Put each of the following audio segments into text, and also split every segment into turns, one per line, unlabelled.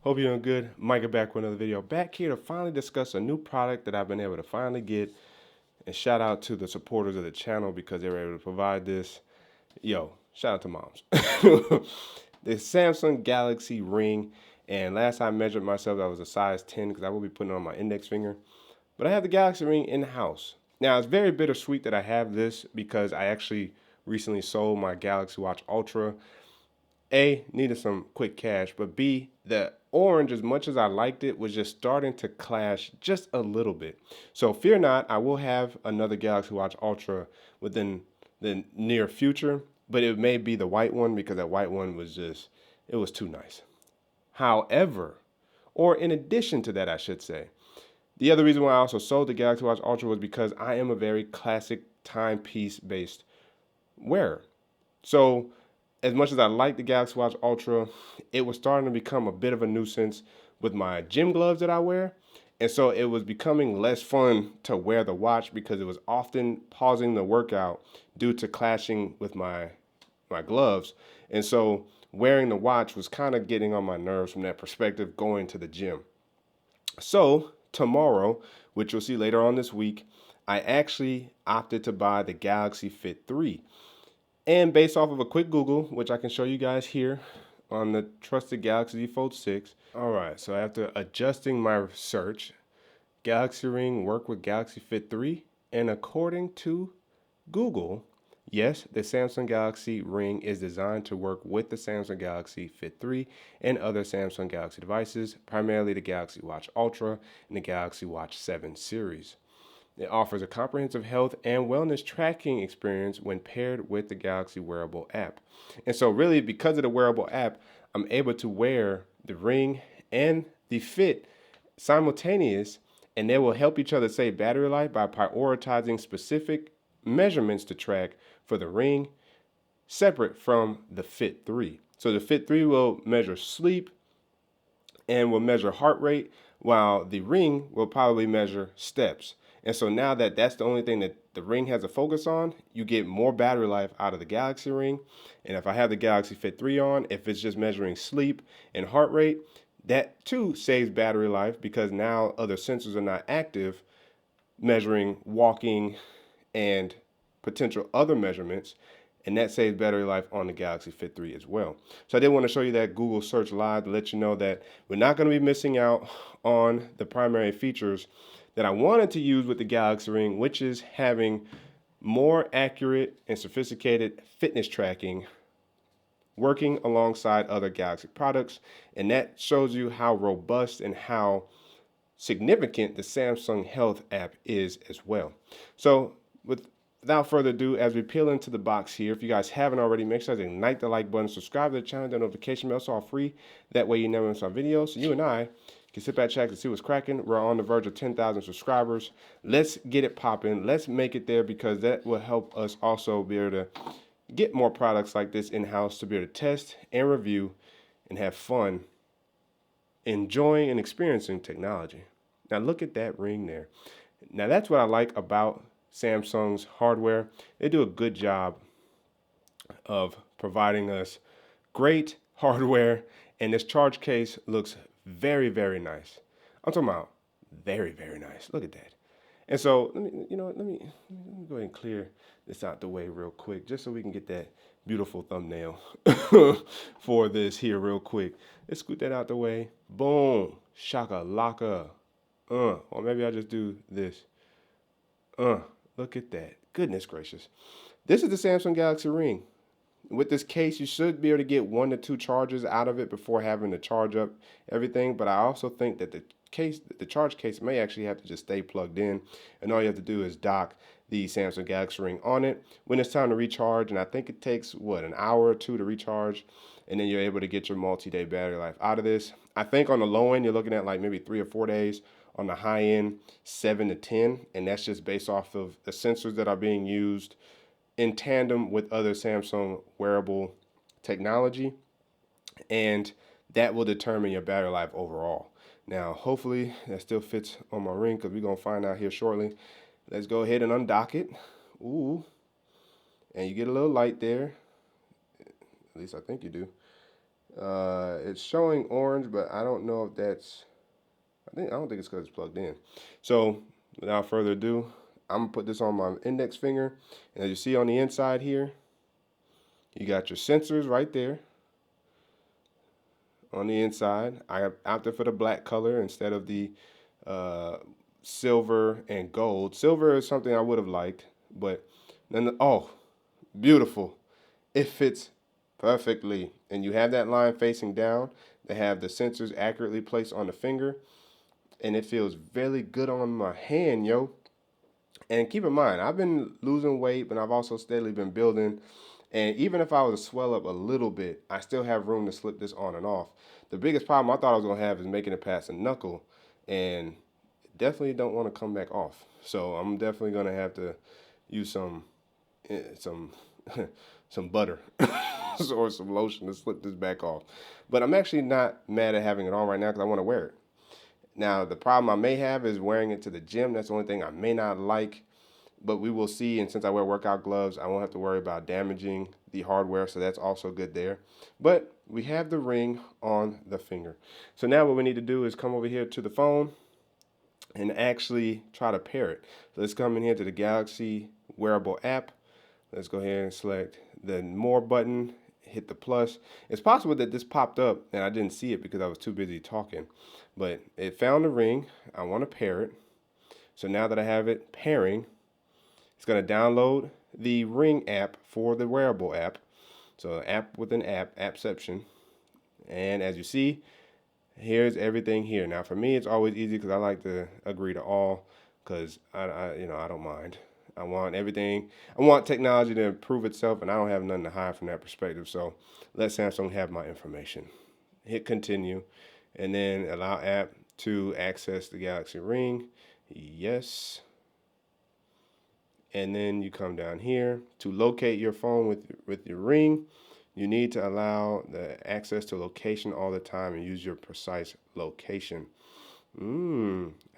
Hope you're doing good. Micah back with another video. Back here to finally discuss a new product that I've been able to finally get. And shout out to the supporters of the channel because they were able to provide this. Yo, shout out to moms. The Samsung Galaxy Ring. And last time I measured myself, I was a size 10 because I will be putting it on my index finger. But I have the Galaxy Ring in the house. Now, it's very bittersweet that I have this because I actually recently sold my Galaxy Watch Ultra. A, needed some quick cash, but B, the orange, as much as I liked it, was just starting to clash just a little bit. So fear not, I will have another Galaxy Watch Ultra within the near future, but it may be the white one because that white one was just, it was too nice. However, or in addition to that, I should say, the other reason why I also sold the Galaxy Watch Ultra was because I am a very classic timepiece based wearer. So as much as I like the Galaxy Watch Ultra, it was starting to become a bit of a nuisance with my gym gloves that I wear. And so it was becoming less fun to wear the watch because it was often pausing the workout due to clashing with my gloves. And so wearing the watch was kind of getting on my nerves from that perspective going to the gym. So tomorrow, which you'll see later on this week, I actually opted to buy the Galaxy Fit 3. And based off of a quick Google, which I can show you guys here on the trusted Galaxy Fold 6. All right, so after adjusting my search, Galaxy Ring work with Galaxy Fit 3. And according to Google, yes, the Samsung Galaxy Ring is designed to work with the Samsung Galaxy Fit 3 and other Samsung Galaxy devices, primarily the Galaxy Watch Ultra and the Galaxy Watch 7 series. It offers a comprehensive health and wellness tracking experience when paired with the Galaxy Wearable app. And so really, because of the Wearable app, I'm able to wear the Ring and the Fit simultaneous, and they will help each other save battery life by prioritizing specific measurements to track for the Ring separate from the Fit 3. So the Fit 3 will measure sleep and will measure heart rate, while the Ring will probably measure steps. And so now that that's the only thing that the Ring has a focus on, you get more battery life out of the Galaxy Ring. And if I have the Galaxy Fit 3 on, if it's just measuring sleep and heart rate, that too saves battery life because now other sensors are not active, measuring walking and potential other measurements, and that saves battery life on the Galaxy Fit 3 as well. So I did want to show you that Google search live to let you know that we're not going to be missing out on the primary features that I wanted to use with the Galaxy Ring, which is having more accurate and sophisticated fitness tracking working alongside other Galaxy products. And that shows you how robust and how significant the Samsung Health app is as well. So without further ado, as we peel into the box here, if you guys haven't already, make sure to ignite the like button, subscribe to the channel, the notification bell, it's all free. That way you never miss our videos. So you and I can sit back, check, and see what's cracking. We're on the verge of 10,000 subscribers. Let's get it popping. Let's make it there because that will help us also be able to get more products like this in-house to be able to test and review and have fun enjoying and experiencing technology. Now look at that ring there. Now that's what I like about Samsung's hardware. They do a good job of providing us great hardware, and this charge case looks very, very nice. I'm talking about very, very nice. Look at that. And so let me go ahead and clear this out the way real quick, just so we can get that beautiful thumbnail for this here real quick. Let's scoot that out the way. Boom, shaka laka. Or maybe I just do this. Look at that. Goodness gracious. This is the Samsung Galaxy Ring. With this case, you should be able to get 1 to 2 charges out of it before having to charge up everything. But I also think that the charge case may actually have to just stay plugged in. And all you have to do is dock the Samsung Galaxy Ring on it when it's time to recharge. And I think it takes, an hour or two to recharge. And then you're able to get your multi-day battery life out of this. I think on the low end, you're looking at like maybe 3 or 4 days. On the high end, 7 to 10. And that's just based off of the sensors that are being used in tandem with other Samsung wearable technology, and that will determine your battery life overall. Now, hopefully that still fits on my ring because we're going to find out here shortly. Let's go ahead and undock it. Ooh, and you get a little light there. At least I think you do. It's showing orange, but I don't know if that's, I don't think it's because it's plugged in. So without further ado, I'm gonna put this on my index finger. And as you see on the inside here, you got your sensors right there on the inside. I opted for the black color instead of the uh, silver and gold. Silver is something I would have liked, but then, oh, beautiful. It fits perfectly. And you have that line facing down. They have the sensors accurately placed on the finger, and it feels really good on my hand, yo. And keep in mind, I've been losing weight, but I've also steadily been building. And even if I was to swell up a little bit, I still have room to slip this on and off. The biggest problem I thought I was gonna have is making it past the knuckle, and definitely don't want to come back off. So I'm definitely gonna have to use some some butter or some lotion to slip this back off. But I'm actually not mad at having it on right now because I want to wear it. Now, the problem I may have is wearing it to the gym. That's the only thing I may not like, but we will see. And since I wear workout gloves, I won't have to worry about damaging the hardware, so that's also good there. But we have the ring on the finger. So now what we need to do is come over here to the phone and actually try to pair it. So let's come in here to the Galaxy wearable app. Let's go ahead and select the more button, hit the plus. It's possible that this popped up and I didn't see it because I was too busy talking, but it found the ring. I want to pair it. So now that I have it pairing, it's going to download the ring app for the wearable app. So app with an app, appception. And as you see, here's everything here. Now for me, it's always easy because I like to agree to all because I don't mind. I want everything. I want technology to improve itself, and I don't have nothing to hide from that perspective. So let Samsung have my information. Hit continue, and then allow app to access the Galaxy Ring. Yes. And then you come down here to locate your phone with your ring. You need to allow the access to location all the time and use your precise location.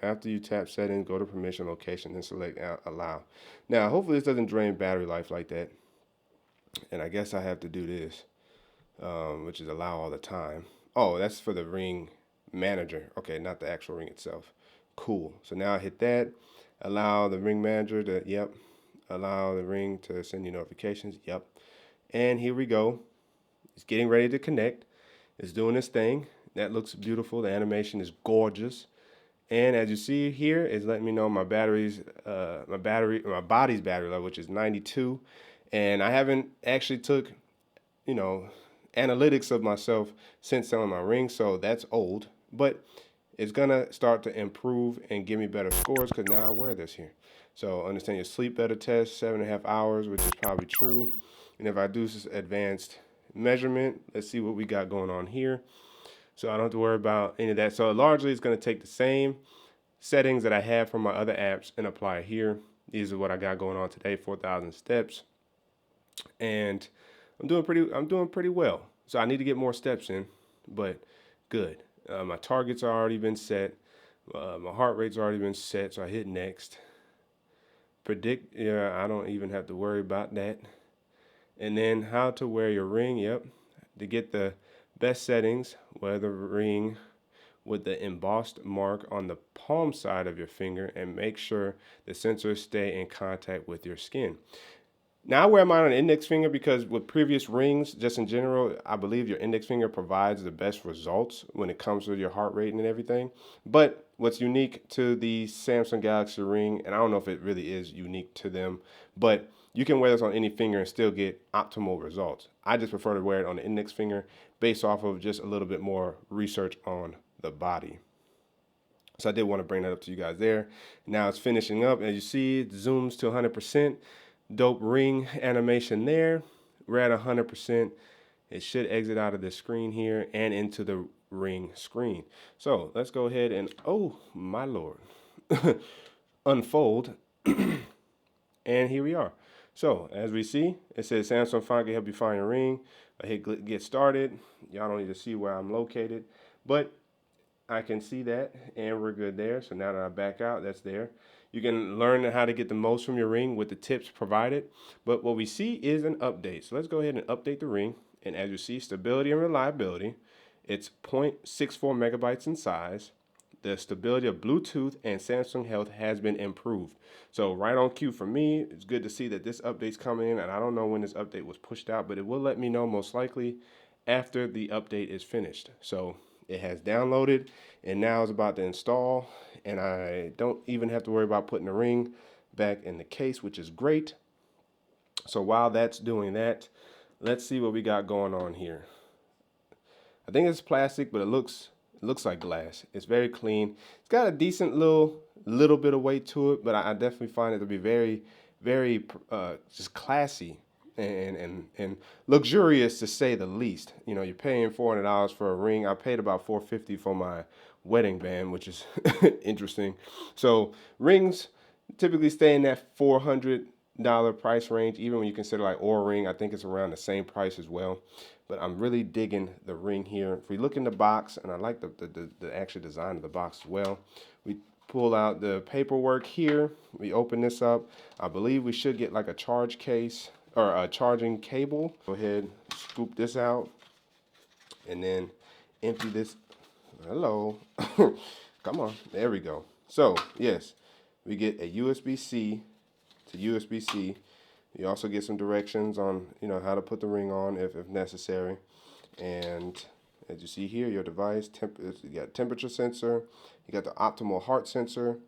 After you tap settings, go to permission location and select allow. Now, hopefully this doesn't drain battery life like that. And I guess I have to do this, which is allow all the time. Oh, that's for the ring manager. Okay, not the actual ring itself. Cool. So now I hit that. Allow the ring manager to, yep. Allow the ring to send you notifications. Yep. And here we go. It's getting ready to connect. It's doing its thing. That looks beautiful. The animation is gorgeous. And as you see here, it's letting me know my body's battery level, which is 92. And I haven't actually took, analytics of myself since selling my ring, so that's old. But it's gonna start to improve and give me better scores because now I wear this here. So understand your sleep better test, 7.5 hours, which is probably true. And if I do this advanced measurement, let's see what we got going on here. So I don't have to worry about any of that. So largely it's going to take the same settings that I have from my other apps and apply it here. These are what I got going on today, 4,000 steps. And I'm doing pretty well. So I need to get more steps in, but good. My targets are already been set. My heart rate's already been set, so I hit next. Predict, yeah, I don't even have to worry about that. And then how to wear your ring, yep. To get the best settings, wear the ring with the embossed mark on the palm side of your finger and make sure the sensors stay in contact with your skin. Now I wear mine on the index finger because with previous rings, just in general, I believe your index finger provides the best results when it comes to your heart rate and everything. But what's unique to the Samsung Galaxy Ring, and I don't know if it really is unique to them, but you can wear this on any finger and still get optimal results. I just prefer to wear it on the index finger based off of just a little bit more research on the body. So I did want to bring that up to you guys there. Now it's finishing up. As you see, it zooms to 100%. Dope ring animation there. We're at 100%. It should exit out of the screen here and into the ring screen. So let's go ahead and, oh my Lord, unfold. And here we are. So as we see, it says Samsung Phone can help you find your ring. I hit get started. Y'all don't need to see where I'm located, but I can see that and we're good there. So now that I back out, that's there. You can learn how to get the most from your ring with the tips provided. But what we see is an update. So let's go ahead and update the ring. And as you see, stability and reliability, it's 0.64 megabytes in size. The stability of Bluetooth and Samsung Health has been improved. So right on cue for me. It's good to see that this update's coming in, and I don't know when this update was pushed out, but it will let me know most likely after the update is finished. So it has downloaded and now it's about to install, and I don't even have to worry about putting the ring back in the case, which is great. So while that's doing that, let's see what we got going on here. I think it's plastic, but it looks like glass. It's very clean. It's got a decent little bit of weight to it, but I definitely find it to be very just classy and luxurious, to say the least. You know, you're paying $400 for a ring. I paid about $450 for my wedding band, which is interesting. So rings typically stay in that $400 price range. Even when you consider like Oura Ring, I think it's around the same price as well. But I'm really digging the ring here. If we look in the box, and I like the actual design of the box as well. We pull out the paperwork here. We open this up. I believe we should get like a charge case or a charging cable. Go ahead, scoop this out, and then empty this. Hello. Come on. There we go. So, yes, we get a USB-C to USB-C. You also get some directions on, how to put the ring on if necessary. And as you see here, your device, you got temperature sensor, you got the optimal heart sensor,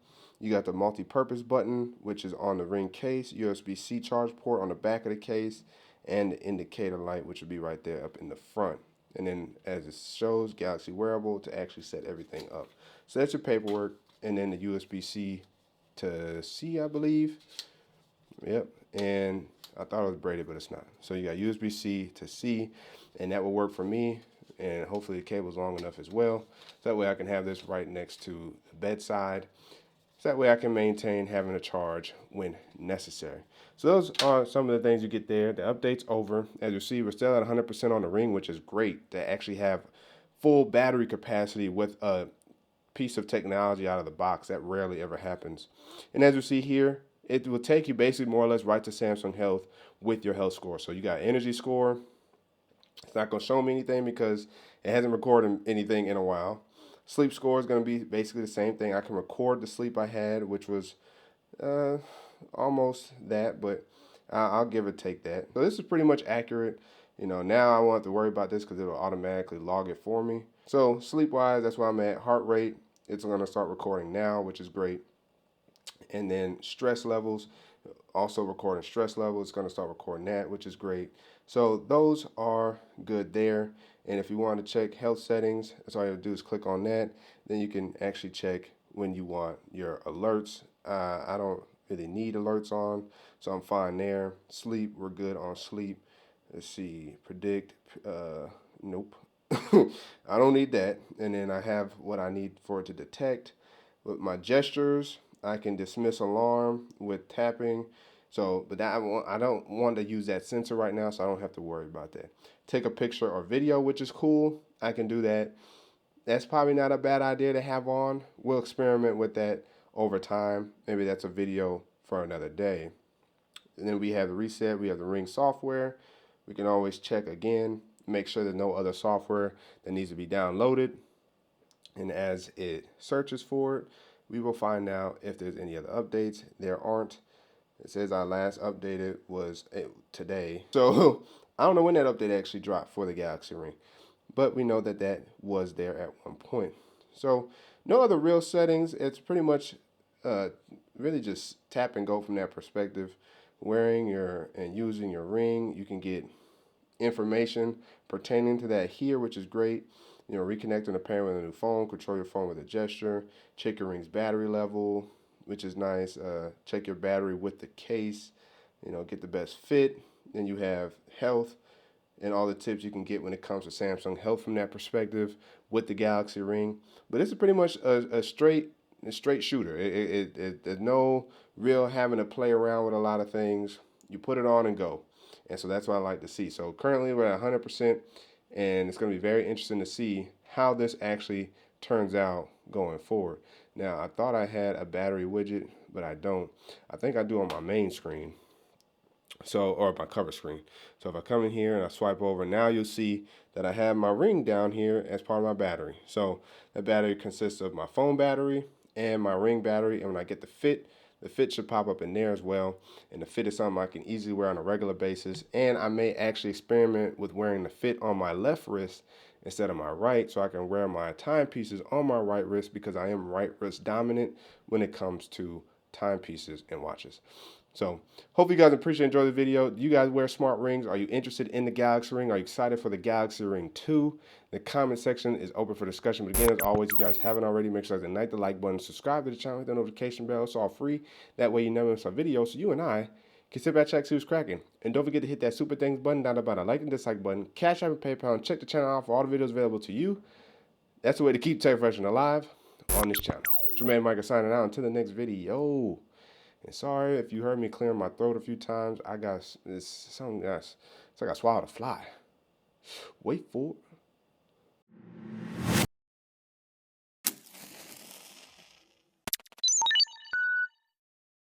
you got the multi-purpose button, which is on the ring case, USB-C charge port on the back of the case, and the indicator light, which would be right there up in the front. And then as it shows, Galaxy Wearable to actually set everything up. So that's your paperwork, and then the USB-C to C, I believe. Yep, and I thought it was braided, but it's not. So you got USB-C to C, and that will work for me, and hopefully the cable's long enough as well. So that way I can have this right next to the bedside. So that way I can maintain having a charge when necessary. So those are some of the things you get there. The update's over. As you see, we're still at 100% on the ring, which is great to actually have full battery capacity with a piece of technology out of the box. That rarely ever happens. And as you see here, it will take you basically more or less right to Samsung Health with your health score. So you got energy score. It's not going to show me anything because it hasn't recorded anything in a while. Sleep score is going to be basically the same thing. I can record the sleep I had, which was almost that, but I'll give or take that. So this is pretty much accurate. Now I won't have to worry about this because it'll automatically log it for me. So sleep-wise, that's where I'm at. Heart rate, it's going to start recording now, which is great. And then stress levels, also recording stress levels. It's going to start recording that, which is great. So those are good there. And if you want to check health settings, that's all you have to do is click on that. Then you can actually check when you want your alerts. I don't really need alerts on, so I'm fine there. Sleep, we're good on sleep. Let's see, predict, nope. I don't need that. And then I have what I need for it to detect. With my gestures, I can dismiss alarm with tapping. So, but I don't want to use that sensor right now, so I don't have to worry about that. Take a picture or video, which is cool. I can do that. That's probably not a bad idea to have on. We'll experiment with that over time. Maybe that's a video for another day. And then we have the reset. We have the Ring software. We can always check again, make sure there's no other software that needs to be downloaded. And as it searches for it, we will find out if there's any other updates. There aren't. It says our last updated was today. So I don't know when that update actually dropped for the Galaxy Ring, but we know that that was there at one point. So no other real settings. It's pretty much really just tap and go from that perspective. Wearing and using your ring, you can get information pertaining to that here, which is great. Reconnecting a parent with a new phone, control your phone with a gesture, check your ring's battery level, which is nice. Check your battery with the case, get the best fit. Then you have health and all the tips you can get when it comes to Samsung Health from that perspective with the Galaxy Ring. But this is pretty much a straight shooter. There's no real having to play around with a lot of things. You put it on and go. And so that's what I like to see. So currently we're at 100%, and it's going to be very interesting to see how this actually turns out going forward. Now, I thought I had a battery widget, but I don't. I think I do on my main screen. So, or my cover screen. So if I come in here and I swipe over, now you'll see that I have my ring down here as part of my battery. So that battery consists of my phone battery and my ring battery. And when I get the fit should pop up in there as well. And the fit is something I can easily wear on a regular basis. And I may actually experiment with wearing the fit on my left wrist instead of my right, so I can wear my timepieces on my right wrist because I am right wrist dominant when it comes to timepieces and watches. So, hope you guys appreciate and enjoy the video. Do you guys wear smart rings? Are you interested in the Galaxy Ring? Are you excited for the Galaxy Ring 2? The comment section is open for discussion. But again, as always, you guys haven't already, make sure to hit the like button, subscribe to the channel, hit the notification bell. It's all free. That way you never miss a video. So you and I can sit back, check, see what's cracking. And don't forget to hit that super thanks button down about a like and dislike button. Cash App and PayPal, and check the channel out for all the videos available to you. That's the way to keep Tech Fresh and alive on this channel. Jermaine Micah signing out until the next video. And sorry if you heard me clearing my throat a few times. I got it's something that's it's like I swallowed a fly. Wait for it.